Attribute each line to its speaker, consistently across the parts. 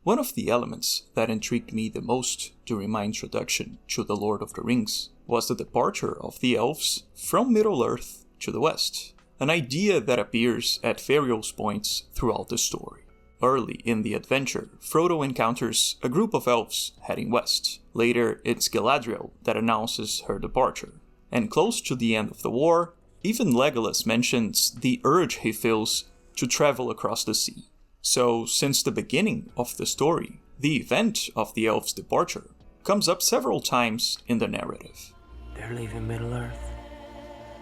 Speaker 1: One of the elements that intrigued me the most during my introduction to The Lord of the Rings was the departure of the elves from Middle-earth to the west, an idea that appears at various points throughout the story. Early in the adventure, Frodo encounters a group of elves heading west. Later, it's Galadriel that announces her departure. And close to the end of the war, even Legolas mentions the urge he feels to travel across the sea. So, since the beginning of the story, the event of the elves' departure comes up several times in the narrative.
Speaker 2: They're leaving Middle-earth,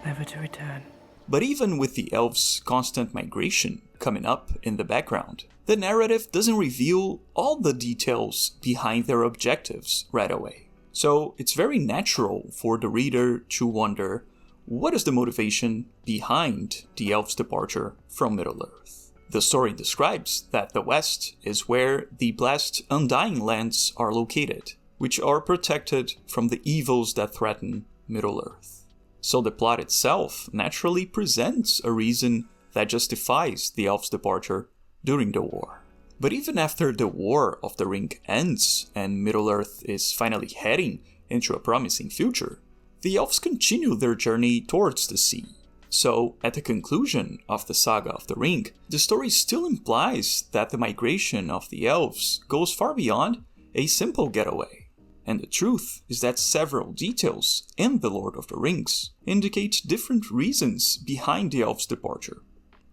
Speaker 2: never to return.
Speaker 1: But even with the elves' constant migration coming up in the background, the narrative doesn't reveal all the details behind their objectives right away. So, it's very natural for the reader to wonder, what is the motivation behind the elves' departure from Middle-earth? The story describes that the west is where the blessed Undying Lands are located, which are protected from the evils that threaten Middle-earth. So the plot itself naturally presents a reason that justifies the elves' departure during the war. But even after the War of the Ring ends and Middle-earth is finally heading into a promising future, the elves continue their journey towards the sea. So, at the conclusion of the Saga of the Ring, the story still implies that the migration of the elves goes far beyond a simple getaway. And the truth is that several details in The Lord of the Rings indicate different reasons behind the elves' departure,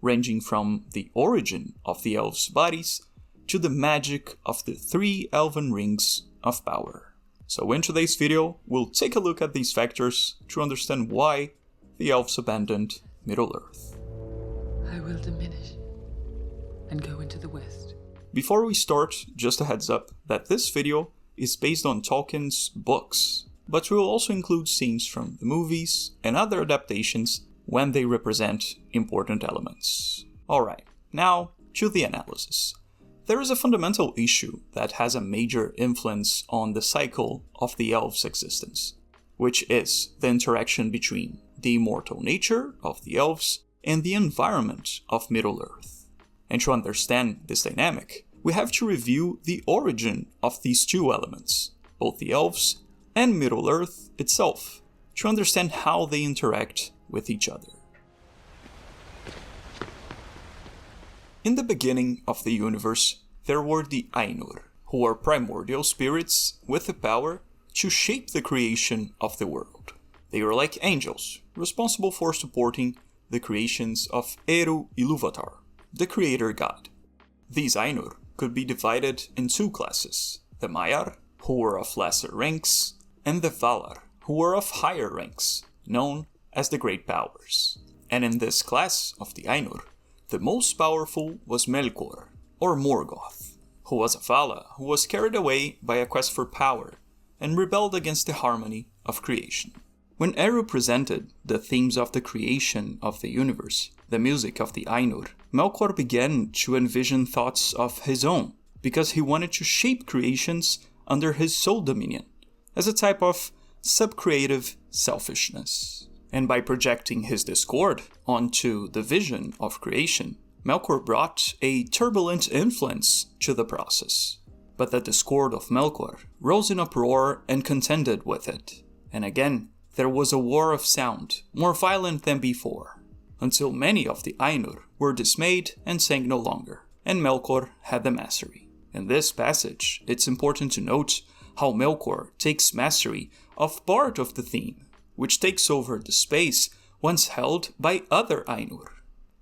Speaker 1: ranging from the origin of the elves' bodies to the magic of the 3 elven rings of power. So in today's video, we'll take a look at these factors to understand why the elves abandoned Middle-earth.
Speaker 3: I will diminish and go into the west.
Speaker 1: Before we start, just a heads up that this video is based on Tolkien's books, but will also include scenes from the movies and other adaptations when they represent important elements. Alright, now to the analysis. There is a fundamental issue that has a major influence on the cycle of the elves' existence, which is the interaction between the immortal nature of the elves and the environment of Middle-earth. And to understand this dynamic, we have to review the origin of these two elements, both the elves and Middle-earth itself, to understand how they interact with each other. In the beginning of the universe, there were the Ainur, who are primordial spirits with the power to shape the creation of the world. They are like angels, responsible for supporting the creations of Eru Ilúvatar, the creator god. These Ainur could be divided in 2 classes, the Maiar, who were of lesser ranks, and the Valar, who were of higher ranks, known as the Great Powers. And in this class of the Ainur, the most powerful was Melkor, or Morgoth, who was a Vala who was carried away by a quest for power and rebelled against the harmony of creation. When Eru presented the themes of the creation of the universe, the music of the Ainur, Melkor began to envision thoughts of his own, because he wanted to shape creations under his sole dominion, as a type of sub-creative selfishness. And by projecting his discord onto the vision of creation, Melkor brought a turbulent influence to the process. But the discord of Melkor rose in uproar and contended with it. And again, there was a war of sound, more violent than before, until many of the Ainur were dismayed and sang no longer, and Melkor had the mastery. In this passage, it's important to note how Melkor takes mastery of part of the theme, which takes over the space once held by other Ainur.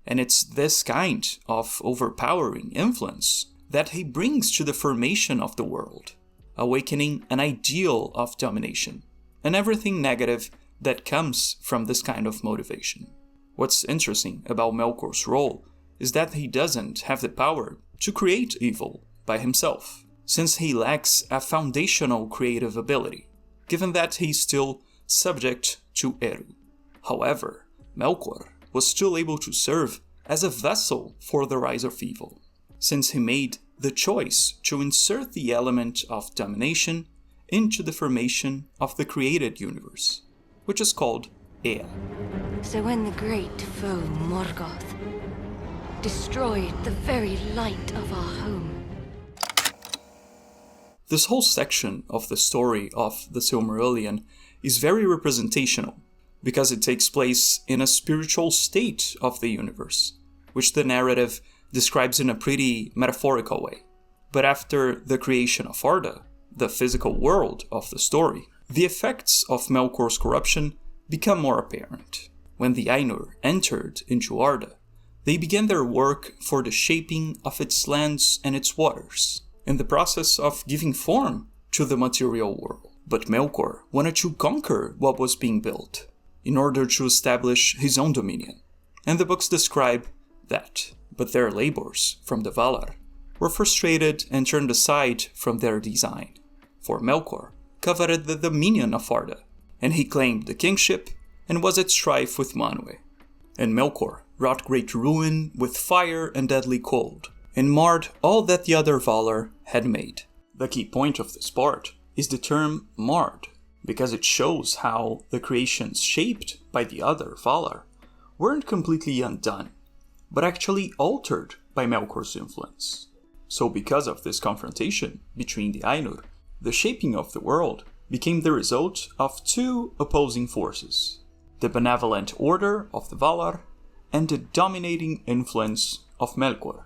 Speaker 1: And it's this kind of overpowering influence that he brings to the formation of the world, awakening an ideal of domination, and everything negative that comes from this kind of motivation. What's interesting about Melkor's role is that he doesn't have the power to create evil by himself, since he lacks a foundational creative ability, given that he's still subject to Eru. However, Melkor was still able to serve as a vessel for the rise of evil, since he made the choice to insert the element of domination into the formation of the created universe, which is called Ea.
Speaker 4: So when the great foe Morgoth destroyed the very light of our home,
Speaker 1: This whole section of the story of the Silmarillion is very representational, because it takes place in a spiritual state of the universe, which the narrative describes in a pretty metaphorical way. But after the creation of Arda, the physical world of the story, the effects of Melkor's corruption become more apparent. When the Ainur entered into Arda, they began their work for the shaping of its lands and its waters, in the process of giving form to the material world. But Melkor wanted to conquer what was being built, in order to establish his own dominion. And the books describe that. But their labors from the Valar were frustrated and turned aside from their design, for Melkor coveted the dominion of Arda, and he claimed the kingship and was at strife with Manwë. And Melkor wrought great ruin with fire and deadly cold, and marred all that the other Valar had made. The key point of this part is the term marred, because it shows how the creations shaped by the other Valar weren't completely undone, but actually altered by Melkor's influence. So because of this confrontation between the Ainur, the shaping of the world became the result of two opposing forces: the benevolent order of the Valar and the dominating influence of Melkor.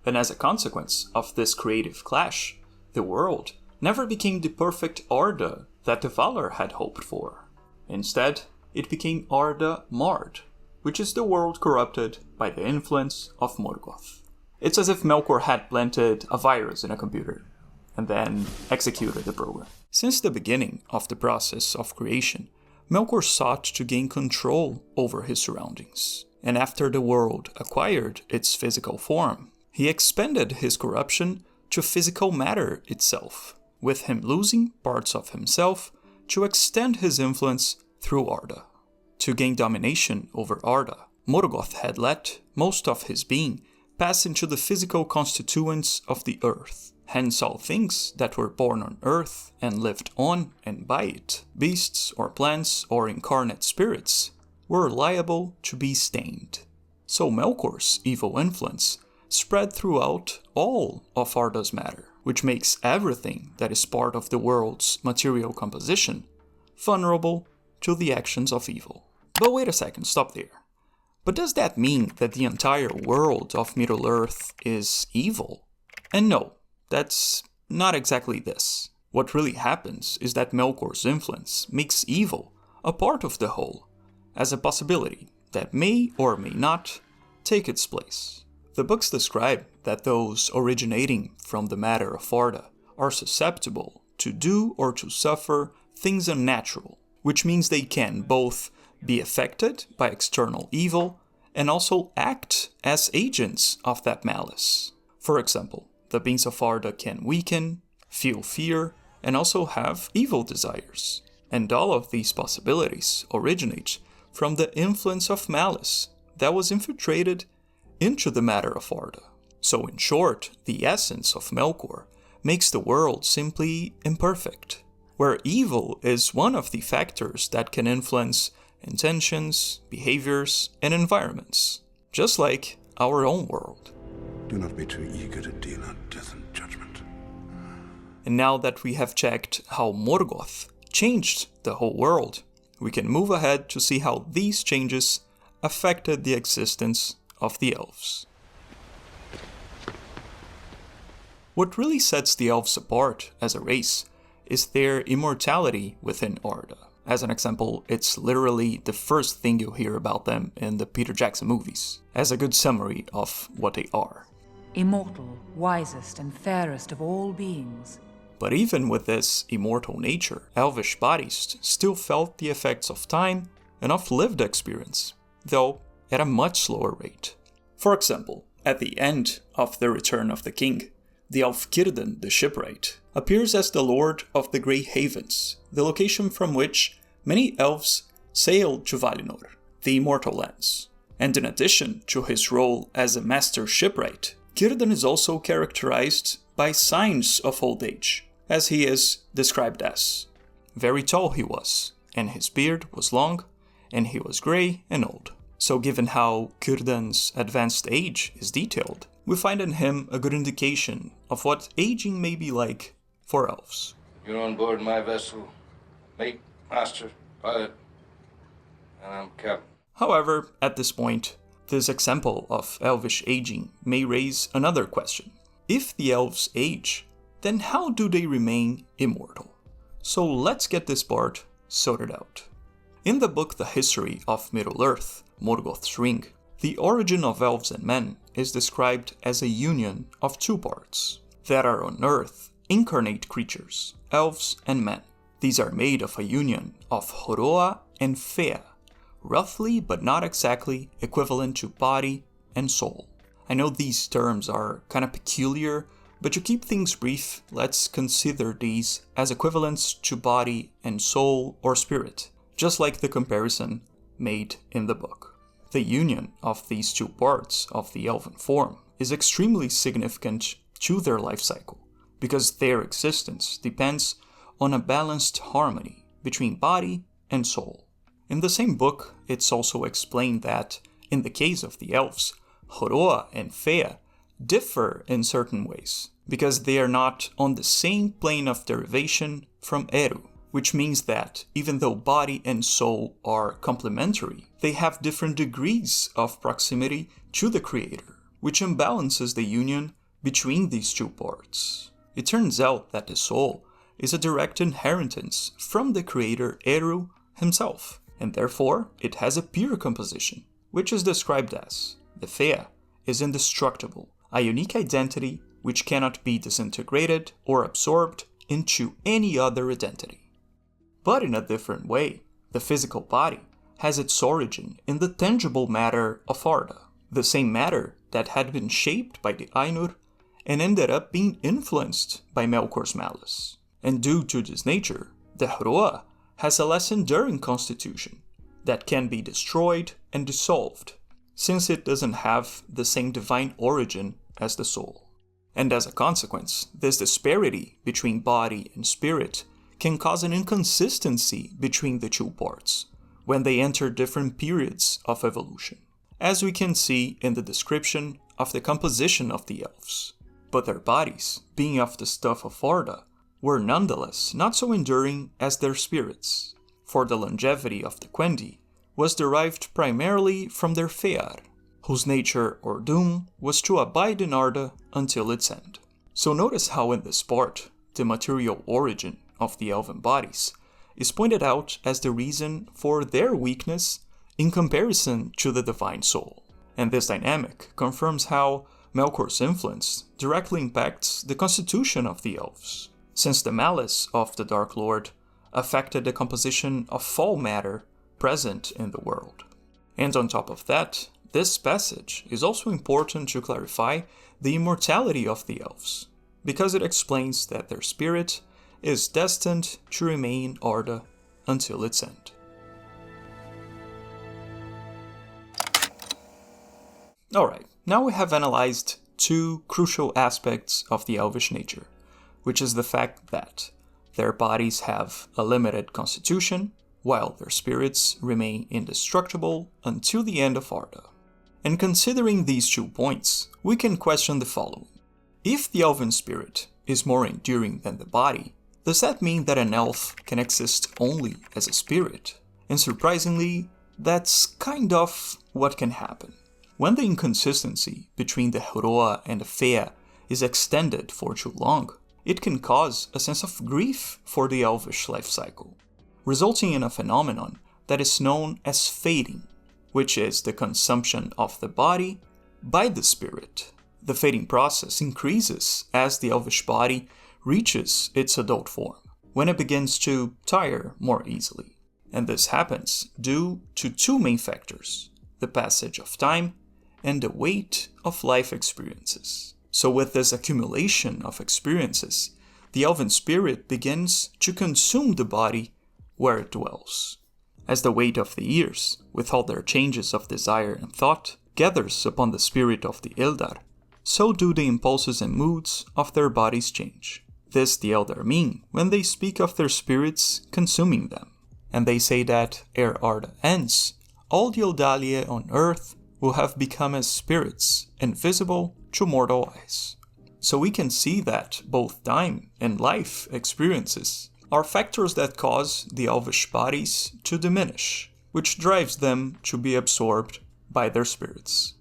Speaker 1: And as a consequence of this creative clash, the world never became the perfect Arda that the Valar had hoped for. Instead, it became Arda marred, which is the world corrupted by the influence of Morgoth. It's as if Melkor had planted a virus in a computer, and then executed the program. Since the beginning of the process of creation, Melkor sought to gain control over his surroundings. And after the world acquired its physical form, he expanded his corruption to physical matter itself, with him losing parts of himself to extend his influence through Arda. To gain domination over Arda, Morgoth had let most of his being pass into the physical constituents of the earth. Hence all things that were born on earth and lived on and by it, beasts or plants or incarnate spirits, were liable to be stained. So Melkor's evil influence spread throughout all of Arda's matter, which makes everything that is part of the world's material composition vulnerable to the actions of evil. But wait a second, stop there. But does that mean that the entire world of Middle-earth is evil? And no, that's not exactly this. What really happens is that Melkor's influence makes evil a part of the whole, as a possibility that may or may not take its place. The books describe that those originating from the matter of Arda are susceptible to do or to suffer things unnatural, which means they can both be affected by external evil and also act as agents of that malice. For example, the beings of Arda can weaken, feel fear, and also have evil desires. And all of these possibilities originate from the influence of malice that was infiltrated into the matter of Arda. So in short, the essence of Melkor makes the world simply imperfect, where evil is one of the factors that can influence intentions, behaviors, and environments, just like our own world.
Speaker 5: Do not be too eager to deal out death and judgment.
Speaker 1: And now that we have checked how Morgoth changed the whole world, we can move ahead to see how these changes affected the existence of the Elves. What really sets the Elves apart as a race is their immortality within Arda. As an example, it's literally the first thing you hear about them in the Peter Jackson movies, as a good summary of what they are.
Speaker 6: Immortal, wisest and fairest of all beings.
Speaker 1: But even with this immortal nature, Elvish bodies still felt the effects of time and of lived experience, though at a much slower rate. For example, at the end of The Return of the King, the elf Círdan the Shipwright appears as the Lord of the Grey Havens, the location from which many elves sailed to Valinor, the Immortal Lands. And in addition to his role as a master shipwright, Círdan is also characterized by signs of old age, as he is described as. Very tall he was, and his beard was long, and he was grey and old. So given how Círdan's advanced age is detailed, we find in him a good indication of what aging may be like for elves.
Speaker 7: You're on board my vessel, mate, master, pilot, and I'm captain.
Speaker 1: However, at this point, this example of elvish aging may raise another question. If the elves age, then how do they remain immortal? So let's get this part sorted out. In the book The History of Middle-earth, Morgoth's Ring, the origin of elves and men is described as a union of two parts. That are on earth incarnate creatures, elves and men. These are made of a union of Horoa and Fea, roughly but not exactly equivalent to body and soul. I know these terms are kind of peculiar, but to keep things brief, let's consider these as equivalents to body and soul or spirit, just like the comparison made in the book. The union of these two parts of the elven form is extremely significant to their life cycle, because their existence depends on a balanced harmony between body and soul. In the same book, it's also explained that, in the case of the elves, Horoa and Fea differ in certain ways, because they are not on the same plane of derivation from Eru, which means that, even though body and soul are complementary, they have different degrees of proximity to the Creator, which imbalances the union between these two parts. It turns out that the soul is a direct inheritance from the Creator Eru himself, and therefore it has a pure composition, which is described as the Fea is indestructible, a unique identity which cannot be disintegrated or absorbed into any other identity. But in a different way, the physical body has its origin in the tangible matter of Arda, the same matter that had been shaped by the Ainur and ended up being influenced by Melkor's malice. And due to this nature, the Hroa has a less enduring constitution that can be destroyed and dissolved, since it doesn't have the same divine origin as the soul. And as a consequence, this disparity between body and spirit can cause an inconsistency between the two parts when they enter different periods of evolution, as we can see in the description of the composition of the elves. But their bodies, being of the stuff of Arda, were nonetheless not so enduring as their spirits, for the longevity of the Quendi was derived primarily from their Fear, whose nature or doom was to abide in Arda until its end. So notice how in this part, the material origin of the elven bodies is pointed out as the reason for their weakness in comparison to the divine soul. And this dynamic confirms how Melkor's influence directly impacts the constitution of the elves, since the malice of the Dark Lord affected the composition of fall matter present in the world. And on top of that, this passage is also important to clarify the immortality of the elves, because it explains that their spirit is destined to remain in Arda until its end. Alright, now we have analyzed two crucial aspects of the elvish nature, which is the fact that their bodies have a limited constitution, while their spirits remain indestructible until the end of Arda. And considering these 2 points, we can question the following. If the elven spirit is more enduring than the body, does that mean that an elf can exist only as a spirit? And surprisingly, that's kind of what can happen. When the inconsistency between the Hroa and the Fea is extended for too long, it can cause a sense of grief for the elvish life cycle, resulting in a phenomenon that is known as fading, which is the consumption of the body by the spirit. The fading process increases as the elvish body reaches its adult form, when it begins to tire more easily. And this happens due to 2 main factors: the passage of time and the weight of life experiences. So with this accumulation of experiences, the elven spirit begins to consume the body where it dwells. As the weight of the years, with all their changes of desire and thought, gathers upon the spirit of the Eldar, so do the impulses and moods of their bodies change. This the Eldar mean when they speak of their spirits consuming them, and they say that, ere Arda ends, all the Eldalia on earth will have become as spirits, invisible to mortal eyes. So we can see that both time and life experiences are factors that cause the elvish bodies to diminish, which drives them to be absorbed by their spirits.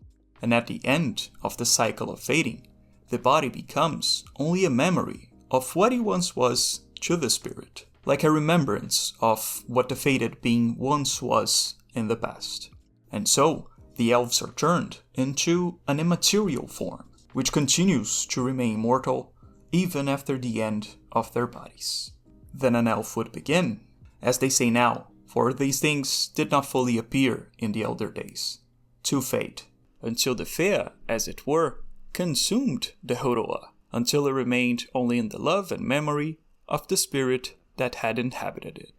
Speaker 1: And at the end of the cycle of fading, the body becomes only a memory of what it once was to the spirit, like a remembrance of what the faded being once was in the past. And so, the elves are turned into an immaterial form, which continues to remain mortal even after the end of their bodies. Then an elf would begin, as they say now, for these things did not fully appear in the elder days, to fade, until the Fea, as it were, consumed the Horoa, until it remained only in the love and memory of the spirit that had inhabited it.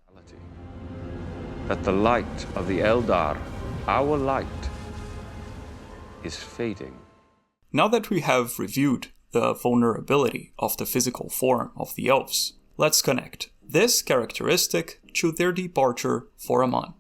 Speaker 8: That the light of the Eldar, our light, is fading.
Speaker 1: Now that we have reviewed the vulnerability of the physical form of the elves, let's connect this characteristic to their departure for Aman,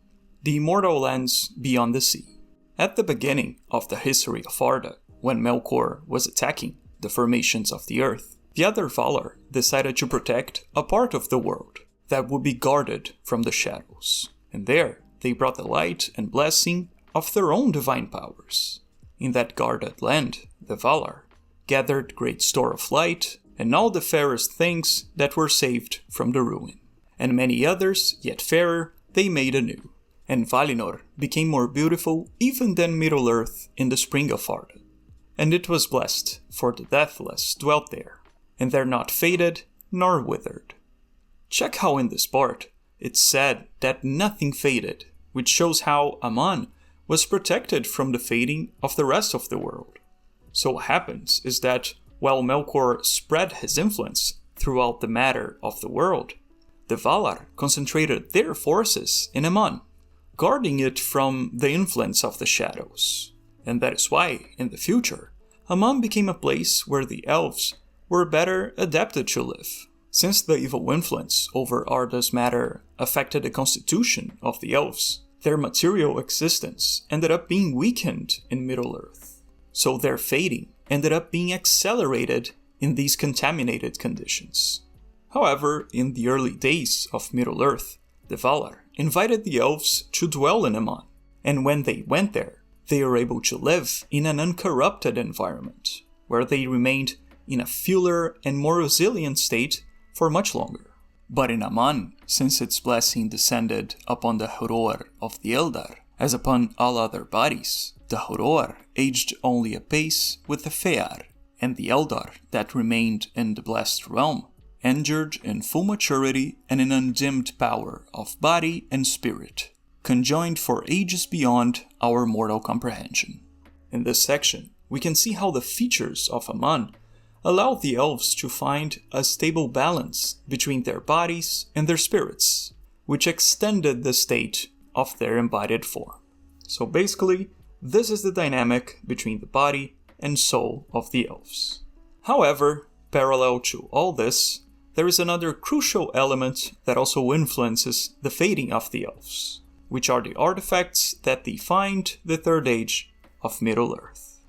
Speaker 1: the immortal lands beyond the sea. At the beginning of the history of Arda, when Melkor was attacking the formations of the earth, the other Valar decided to protect a part of the world that would be guarded from the shadows, and there they brought the light and blessing of their own divine powers. In that guarded land, the Valar gathered great store of light and all the fairest things that were saved from the ruin, and many others, yet fairer, they made anew. And Valinor became more beautiful even than Middle-earth in the spring of Arda. And it was blessed, for the deathless dwelt there, and they're not faded nor withered. Check how in this part it's said that nothing faded, which shows how Aman was protected from the fading of the rest of the world. So what happens is that while Melkor spread his influence throughout the matter of the world, the Valar concentrated their forces in Aman, guarding it from the influence of the shadows. And that is why, in the future, Aman became a place where the elves were better adapted to live. Since the evil influence over Arda's matter affected the constitution of the elves, their material existence ended up being weakened in Middle-earth. So their fading ended up being accelerated in these contaminated conditions. However, in the early days of Middle-earth, the Valar invited the elves to dwell in Aman, and when they went there, they were able to live in an uncorrupted environment, where they remained in a fuller and more resilient state for much longer. But in Aman, since its blessing descended upon the Horoar of the Eldar, as upon all other bodies, the Horoar aged only apace with the Fear, and the Eldar that remained in the blessed realm endured in full maturity and in undimmed power of body and spirit, conjoined for ages beyond our mortal comprehension. In this section, we can see how the features of Aman allow the elves to find a stable balance between their bodies and their spirits, which extended the state of their embodied form. So basically, this is the dynamic between the body and soul of the elves. However, parallel to all this, there is another crucial element that also influences the fading of the elves, which are the artifacts that defined the Third Age of Middle-earth.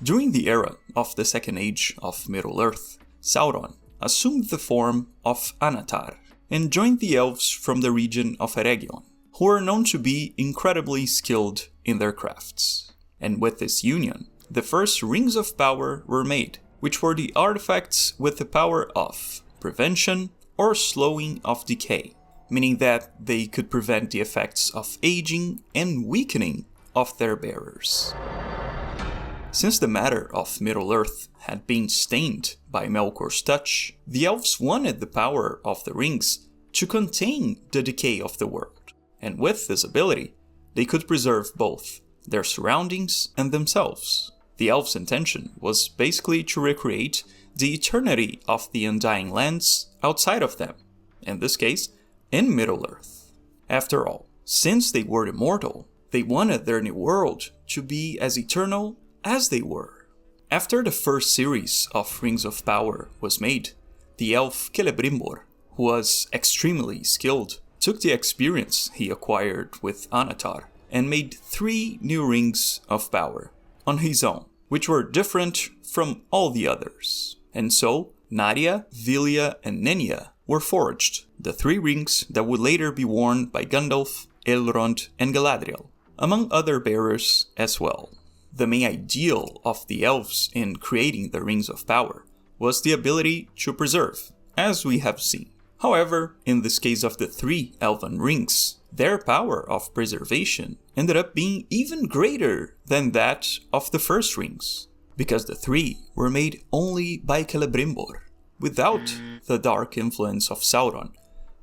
Speaker 1: During the era of the Second Age of Middle-earth, Sauron assumed the form of Anatar and joined the elves from the region of Eregion, who were known to be incredibly skilled in their crafts. And with this union, the first Rings of Power were made, which were the artifacts with the power of prevention or slowing of decay, meaning that they could prevent the effects of aging and weakening of their bearers. Since the matter of Middle-earth had been stained by Melkor's touch, the elves wanted the power of the rings to contain the decay of the world, and with this ability, they could preserve both their surroundings and themselves. The elves' intention was basically to recreate the eternity of the Undying Lands outside of them, in this case, in Middle-earth. After all, since they were immortal, they wanted their new world to be as eternal as they were. After the first series of Rings of Power was made, the elf Celebrimbor, who was extremely skilled, took the experience he acquired with Anatar and made 3 new Rings of Power on his own, which were different from all the others. And so, Nadia, Vilya, and Nenya were forged, the 3 rings that would later be worn by Gandalf, Elrond, and Galadriel, among other bearers as well. The main ideal of the elves in creating the Rings of Power was the ability to preserve, as we have seen. However, in this case of the 3 elven rings, their power of preservation ended up being even greater than that of the first rings, because the 3 were made only by Celebrimbor, without the dark influence of Sauron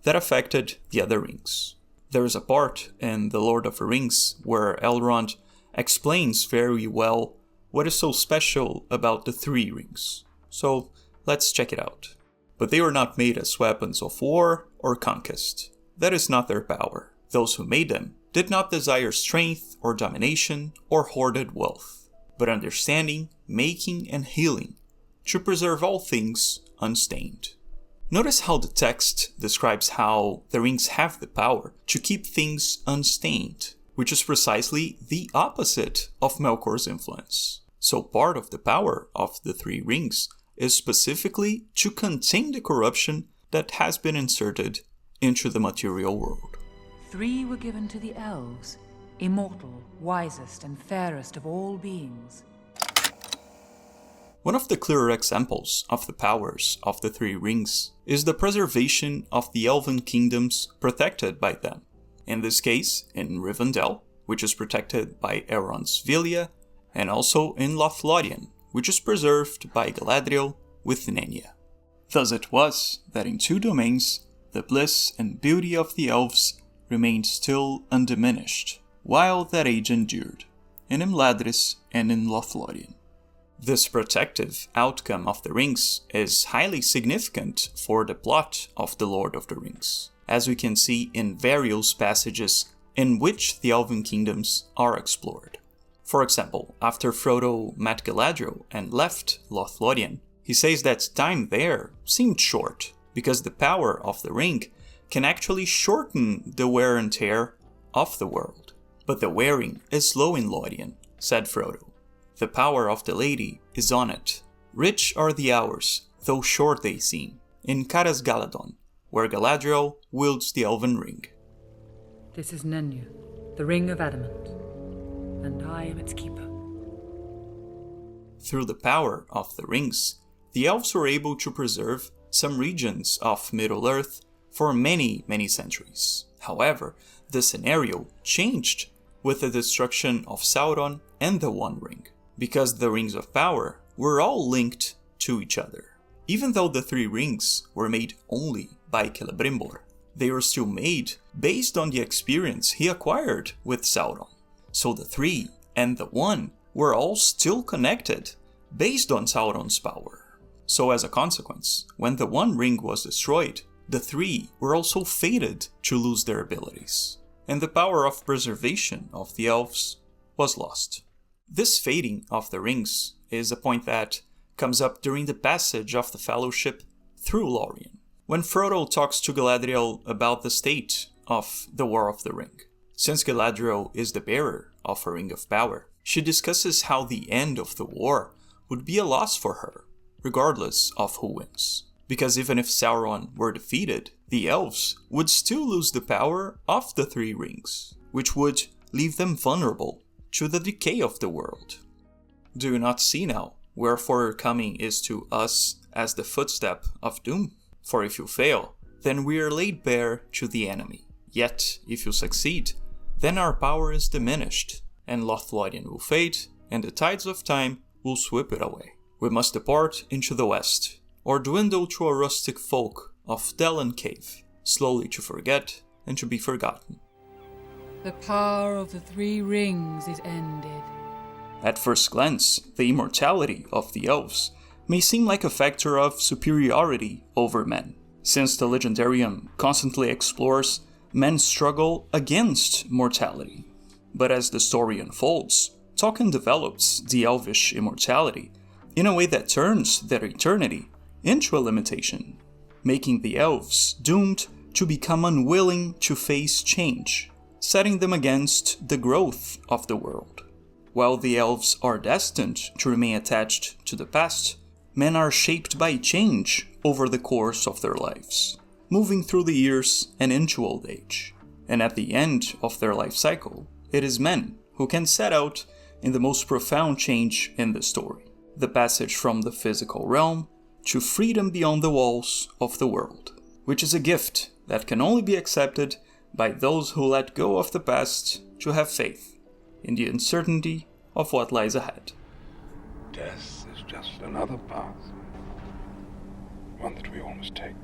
Speaker 1: that affected the other rings. There is a part in The Lord of the Rings where Elrond explains very well what is so special about the 3 rings. So let's check it out. But they were not made as weapons of war or conquest. That is not their power. Those who made them did not desire strength or domination or hoarded wealth, but understanding, making, and healing, to preserve all things unstained. Notice how the text describes how the rings have the power to keep things unstained, which is precisely the opposite of Melkor's influence. So part of the power of the 3 rings is specifically to contain the corruption that has been inserted into the material world.
Speaker 6: 3 were given to the elves, immortal, wisest, and fairest of all beings.
Speaker 1: One of the clearer examples of the powers of the 3 rings is the preservation of the elven kingdoms protected by them. In this case, in Rivendell, which is protected by Elrond's Vilya, and also in Lothlorien, which is preserved by Galadriel with Nenya. Thus it was that in 2 domains, the bliss and beauty of the elves remained still undiminished, while that age endured, in Imladris and in Lothlorien. This protective outcome of the rings is highly significant for the plot of The Lord of the Rings, as we can see in various passages in which the elven kingdoms are explored. For example, after Frodo met Galadriel and left Lothlorien, he says that time there seemed short, because the power of the ring can actually shorten the wear and tear of the world. But the wearing is slow in Lorien, said Frodo. The power of the lady is on it. Rich are the hours, though short they seem, in Caras Galadon, where Galadriel wields the elven ring.
Speaker 6: This is Nenya, the Ring of Adamant, and I am its keeper.
Speaker 1: Through the power of the rings, the elves were able to preserve some regions of Middle-earth for many, many centuries. However, the scenario changed with the destruction of Sauron and the One Ring, because the Rings of Power were all linked to each other. Even though the 3 rings were made only by Celebrimbor, they were still made based on the experience he acquired with Sauron. So the 3 and the 1 were all still connected based on Sauron's power. So as a consequence, when the One Ring was destroyed, the 3 were also fated to lose their abilities, and the power of preservation of the elves was lost. This fading of the rings is a point that comes up during the passage of the Fellowship through Lorien, when Frodo talks to Galadriel about the state of the War of the Ring. Since Galadriel is the bearer of a Ring of Power, she discusses how the end of the war would be a loss for her, regardless of who wins. Because even if Sauron were defeated, the elves would still lose the power of the 3 rings, which would leave them vulnerable to the decay of the world. Do you not see now wherefore your coming is to us as the footstep of doom? For if you fail, then we are laid bare to the enemy. Yet, if you succeed, then our power is diminished, and Lothlorien will fade, and the tides of time will sweep it away. We must depart into the west, or dwindle to a rustic folk of dell and cave, slowly to forget and to be forgotten.
Speaker 3: The power of the 3 rings is ended.
Speaker 1: At first glance, the immortality of the elves may seem like a factor of superiority over men, since the Legendarium constantly explores men's struggle against mortality. But as the story unfolds, Tolkien develops the elvish immortality in a way that turns their eternity into a limitation, making the elves doomed to become unwilling to face change, setting them against the growth of the world. While the elves are destined to remain attached to the past, men are shaped by change over the course of their lives, moving through the years and into old age. And at the end of their life cycle, it is men who can set out in the most profound change in the story, the passage from the physical realm to freedom beyond the walls of the world, which is a gift that can only be accepted by those who let go of the past to have faith in the uncertainty of what lies ahead.
Speaker 5: Death is just another path. One that we all must take.